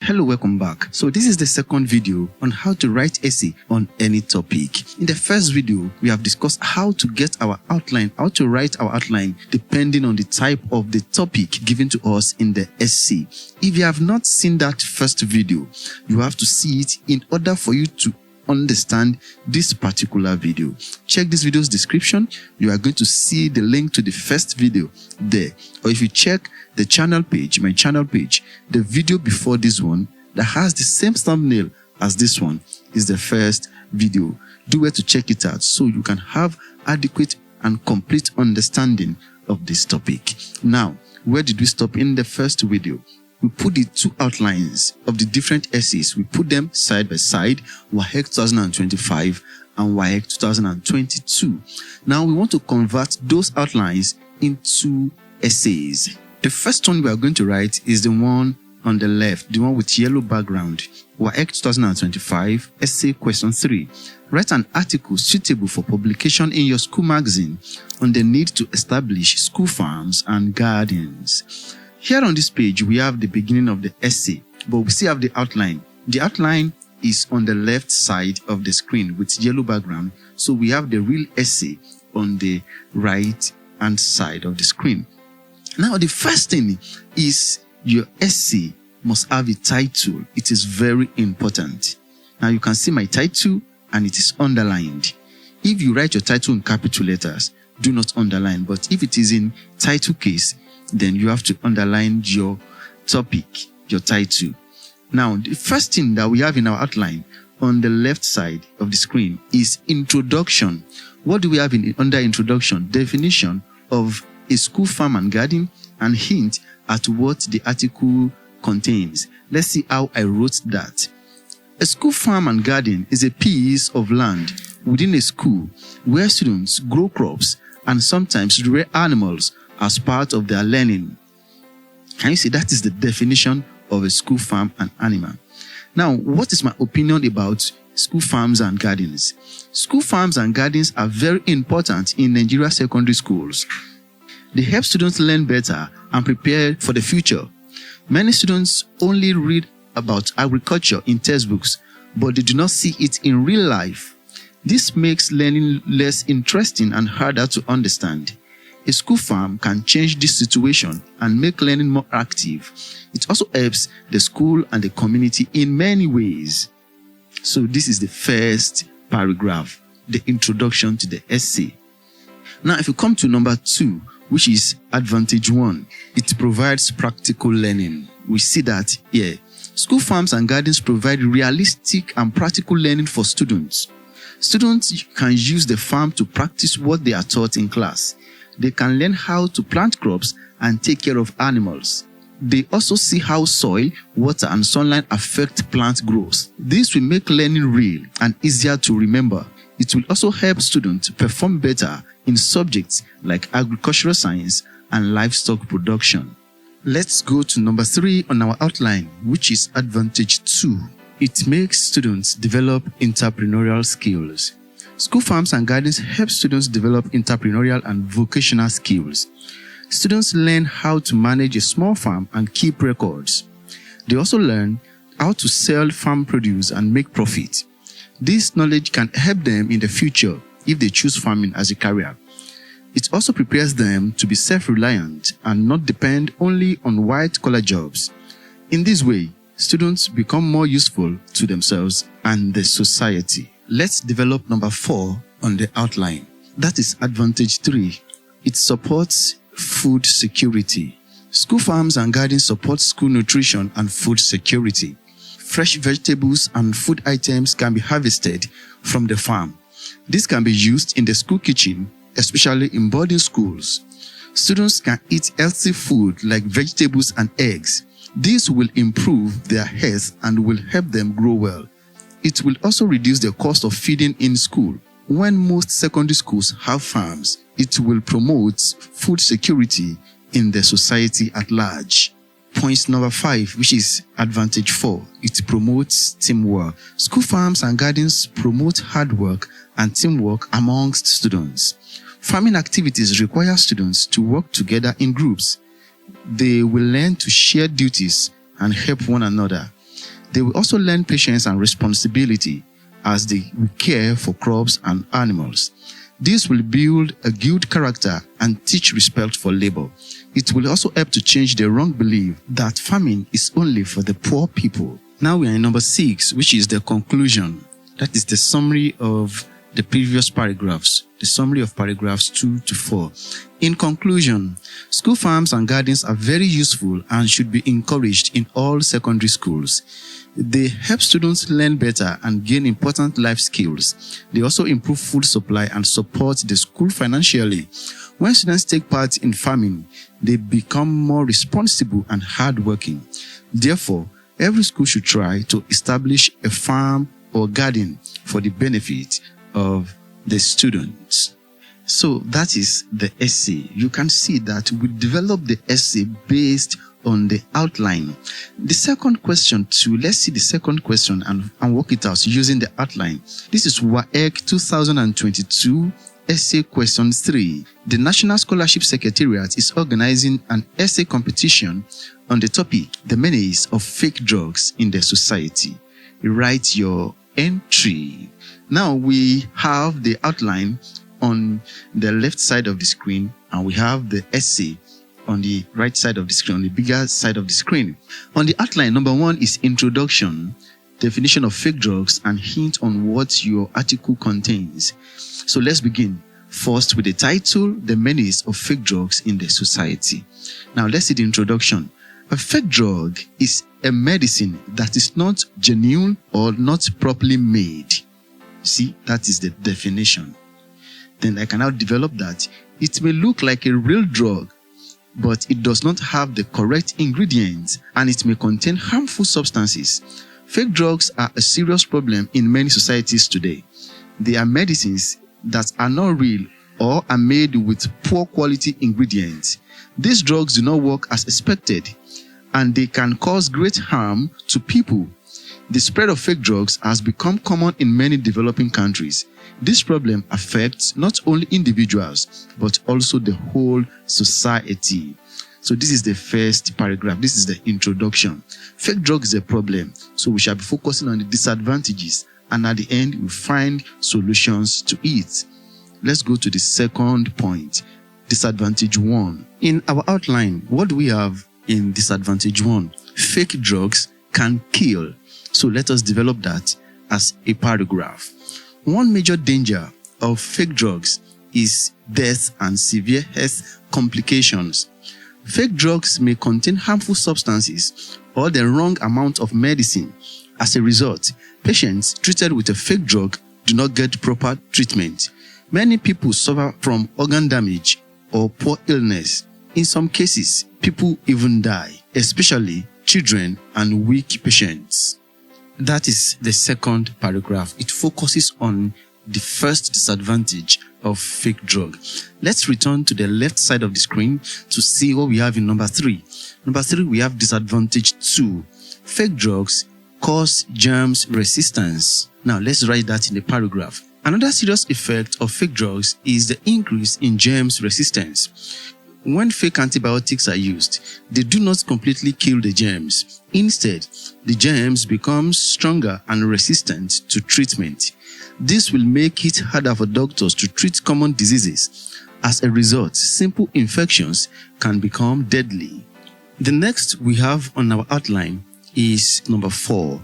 Hello, welcome back. So this is the second video on how to write essay on any topic. In the first video, we have discussed how to get our outline, how to write our outline depending on the type of the topic given to us in the essay. If you have not seen that first video, you have to see it in order for you to understand this particular video. Check this video's description. You are going to see the link to the first video there. Or if you check the channel page, my channel page, the video before this one that has the same thumbnail as this one is the first video. Do well to check it out so you can have adequate and complete understanding of this topic. Now, where did we stop in the first video? We put the two outlines of the different essays. We put them side by side, WAEC 2025 and WAEC 2022. Now we want to convert those outlines into essays. The first one we are going to write is the one on the left, the one with yellow background. WAEC 2025, essay question 3. Write an article suitable for publication in your school magazine on the need to establish school farms and gardens. Here on this page, we have the beginning of the essay, but we still have the outline. The outline is on the left side of the screen with yellow background, so we have the real essay on the right hand side of the screen. Now, the first thing is your essay must have a title. It is very important. Now, you can see my title and it is underlined. If you write your title in capital letters, do not underline, but if it is in title case, then you have to underline your topic, your title. Now, the first thing that we have in our outline on the left side of the screen is introduction. What do we have under introduction? Definition of a school farm and garden and hint at what the article contains. Let's see how I wrote that. A school farm and garden is a piece of land within a school where students grow crops and sometimes rear animals as part of their learning. Can you see that is the definition of a school farm and animal? Now, what is my opinion about school farms and gardens? School farms and gardens are very important in Nigeria secondary schools. They help students learn better and prepare for the future. Many students only read about agriculture in textbooks, but they do not see it in real life. This makes learning less interesting and harder to understand. A school farm can change this situation and make learning more active. It also helps the school and the community in many ways. So this is the first paragraph, the introduction to the essay. Now, if you come to number 2, which is advantage 1, it provides practical learning. We see that here. School farms and gardens provide realistic and practical learning for students. Students can use the farm to practice what they are taught in class. They can learn how to plant crops and take care of animals. They also see how soil, water, and sunlight affect plant growth. This will make learning real and easier to remember. It will also help students perform better in subjects like agricultural science and livestock production. Let's go to number 3 on our outline, which is advantage 2. It makes students develop entrepreneurial skills. School farms and gardens help students develop entrepreneurial and vocational skills. Students learn how to manage a small farm and keep records. They also learn how to sell farm produce and make profit. This knowledge can help them in the future if they choose farming as a career. It also prepares them to be self-reliant and not depend only on white-collar jobs. In this way, students become more useful to themselves and the society. Let's develop number 4 on the outline. That is advantage 3. It supports food security. School farms and gardens support school nutrition and food security. Fresh vegetables and food items can be harvested from the farm. This can be used in the school kitchen, especially in boarding schools. Students can eat healthy food like vegetables and eggs. This will improve their health and will help them grow well. It will also reduce the cost of feeding in school. When most secondary schools have farms, it will promote food security in the society at large. Point number 5, which is advantage 4, it promotes teamwork. School farms and gardens promote hard work and teamwork amongst students. Farming activities require students to work together in groups. They will learn to share duties and help one another. They will also learn patience and responsibility as they will care for crops and animals. This will build a good character and teach respect for labor. It will also help to change the wrong belief that farming is only for the poor people. Now we are in number 6, which is the conclusion. That is the summary of the previous paragraphs, the summary of paragraphs 2 to 4. In conclusion, school farms and gardens are very useful and should be encouraged in all secondary schools. They help students learn better and gain important life skills. They also improve food supply and support the school financially. When students take part in farming, they become more responsible and hardworking. Therefore, every school should try to establish a farm or garden for the benefit of the students. So that is the essay. You can see that we developed the essay based on the outline. The second question too, let's see the second question and work it out using the outline. This is WAEC 2022 essay question 3. The National Scholarship Secretariat is organizing an essay competition on the topic, the menace of fake drugs in the society. Write your entry. Now we have the outline on the left side of the screen and we have the essay on the right side of the screen, on the bigger side of the screen. On the outline, number 1 is introduction, definition of fake drugs, and hint on what your article contains. So let's begin first with the title, the menace of fake drugs in the society. Now let's see the introduction. A fake drug is a medicine that is not genuine or not properly made. See, that is the definition. Then I can now develop that. It may look like a real drug, but it does not have the correct ingredients and it may contain harmful substances. Fake drugs are a serious problem in many societies today. They are medicines that are not real or are made with poor quality ingredients. These drugs do not work as expected and they can cause great harm to people. The spread of fake drugs has become common in many developing countries. This problem affects not only individuals, but also the whole society. So this is the first paragraph. This is the introduction. Fake drugs is a problem, so we shall be focusing on the disadvantages, and at the end, we'll find solutions to it. Let's go to the second point, disadvantage 1. In our outline, what do we have in disadvantage 1? Fake drugs can kill. So let us develop that as a paragraph. One major danger of fake drugs is death and severe health complications. Fake drugs may contain harmful substances or the wrong amount of medicine. As a result, patients treated with a fake drug do not get proper treatment. Many people suffer from organ damage or poor illness. In some cases, people even die, especially children and weak patients. That is the second paragraph. It focuses on the first disadvantage of fake drug. Let's return to the left side of the screen to see what we have in number 3. Number 3, we have disadvantage 2. Fake drugs cause germs resistance. Now let's write that in the paragraph. Another serious effect of fake drugs is the increase in germs resistance. When fake antibiotics are used, they do not completely kill the germs. Instead, the germs become stronger and resistant to treatment. This will make it harder for doctors to treat common diseases. As a result, simple infections can become deadly. The next we have on our outline is number 4,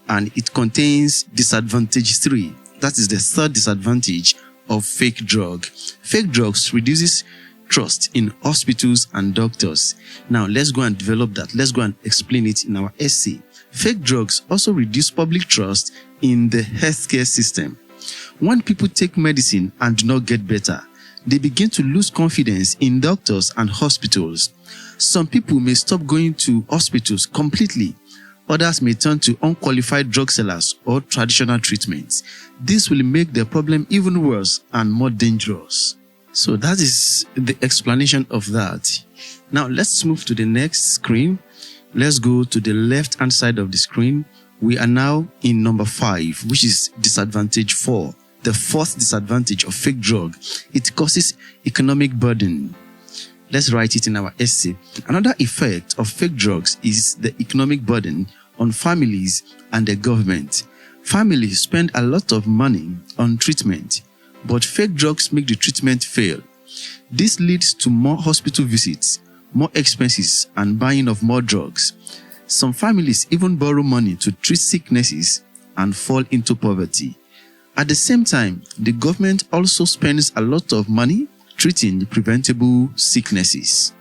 and it contains disadvantage 3. That is the third disadvantage of fake drug. Fake drugs reduces trust in hospitals and doctors. Now let's go and develop that. Let's go and explain it in our essay. Fake drugs also reduce public trust in the healthcare system. When people take medicine and do not get better, they begin to lose confidence in doctors and hospitals. Some people may stop going to hospitals completely. Others may turn to unqualified drug sellers or traditional treatments. This will make the problem even worse and more dangerous. So that is the explanation of that. Now let's move to the next screen. Let's go to the left hand side of the screen. We are now in number 5, which is disadvantage 4. The fourth disadvantage of fake drug. It causes economic burden. Let's write it in our essay. Another effect of fake drugs is the economic burden on families and the government. Families spend a lot of money on treatment, but fake drugs make the treatment fail. This leads to more hospital visits, more expenses, and buying of more drugs. Some families even borrow money to treat sicknesses and fall into poverty. At the same time, the government also spends a lot of money treating the preventable sicknesses.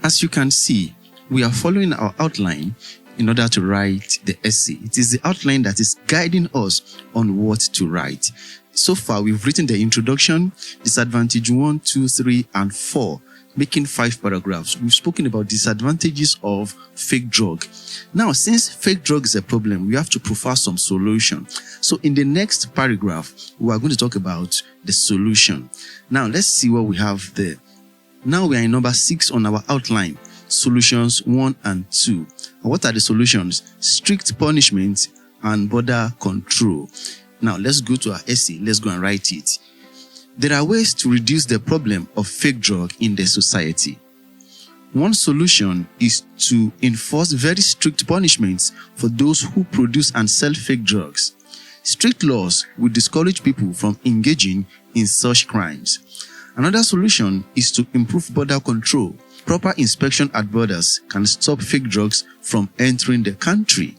As you can see, we are following our outline in order to write the essay. It is the outline that is guiding us on what to write. So far, we've written the introduction, disadvantage 1, 2, 3, and 4, making 5 paragraphs. We've spoken about disadvantages of fake drug. Now, since fake drug is a problem, we have to profile some solution. So in the next paragraph, we are going to talk about the solution. Now, let's see what we have there. Now we are in number 6 on our outline, solutions 1 and 2. And what are the solutions? Strict punishment and border control. Now, let's go to our essay. Let's go and write it. There are ways to reduce the problem of fake drug in the society. One solution is to enforce very strict punishments for those who produce and sell fake drugs. Strict laws will discourage people from engaging in such crimes. Another solution is to improve border control. Proper inspection at borders can stop fake drugs from entering the country.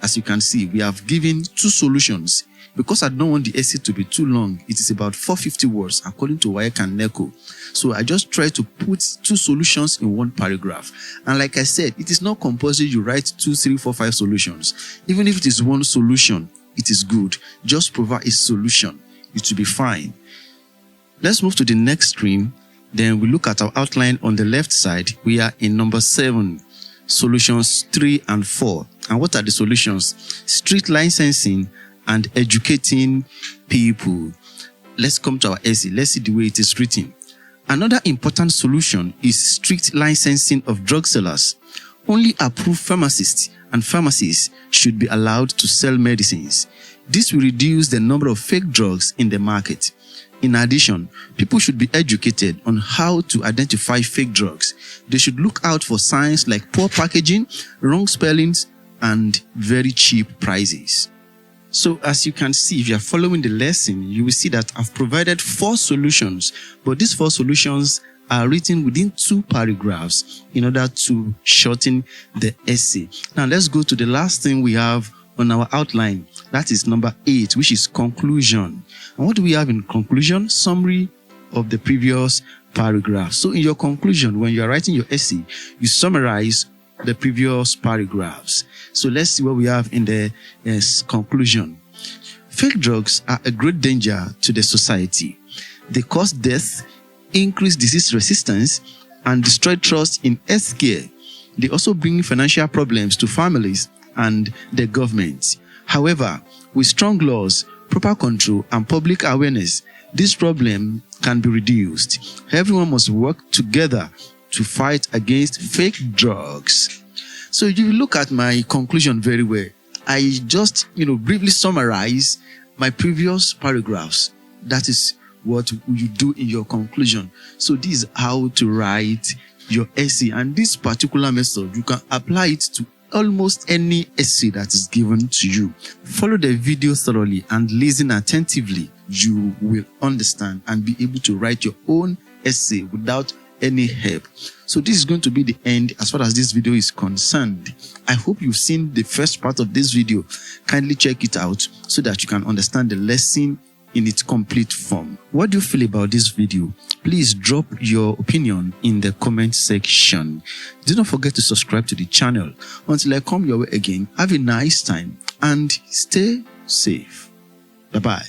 As you can see, we have given 2 solutions. Because I don't want the essay to be too long, it is about 450 words according to WAEC and NECO. So I just try to put 2 solutions in 1 paragraph. And like I said, it is not compulsory you write 2, 3, 4, 5 solutions. Even if it is 1 solution, it is good. Just provide a solution. It will be fine. Let's move to the next screen. Then we look at our outline on the left side. We are in number 7, solutions 3 and 4. And what are the solutions? Street licensing and educating people. Let's come to our essay. Let's see the way it is written. Another important solution is strict licensing of drug sellers. Only approved pharmacists and pharmacies should be allowed to sell medicines. This will reduce the number of fake drugs in the market. In addition, people should be educated on how to identify fake drugs. They should look out for signs like poor packaging, wrong spellings, and very cheap prices. So as you can see, if you are following the lesson, you will see that I've provided 4 solutions, but these 4 solutions are written within 2 paragraphs in order to shorten the essay. Now let's go to the last thing we have on our outline. That is number 8, which is conclusion. And what do we have in conclusion? Summary of the previous paragraph. So in your conclusion, when you are writing your essay, you summarize the previous paragraphs. So let's see what we have in the conclusion. Fake drugs are a great danger to the society. They cause death, increase disease resistance, and destroy trust in health care. They also bring financial problems to families and the government. However, with strong laws, proper control, and public awareness, this problem can be reduced. Everyone must work together to fight against fake drugs. So if you look at my conclusion very well, I just, briefly summarize my previous paragraphs. That is what you do in your conclusion. So this is how to write your essay. And this particular method, you can apply it to almost any essay that is given to you. Follow the video thoroughly and listen attentively. You will understand and be able to write your own essay without any help. So this is going to be the end as far as this video is concerned. I hope you've seen the first part of this video. Kindly check it out so that you can understand the lesson in its complete form. What do you feel about this video? Please drop your opinion in the comment section. Do not forget to subscribe to the channel. Until I come your way again, have a nice time and stay safe. Bye-bye.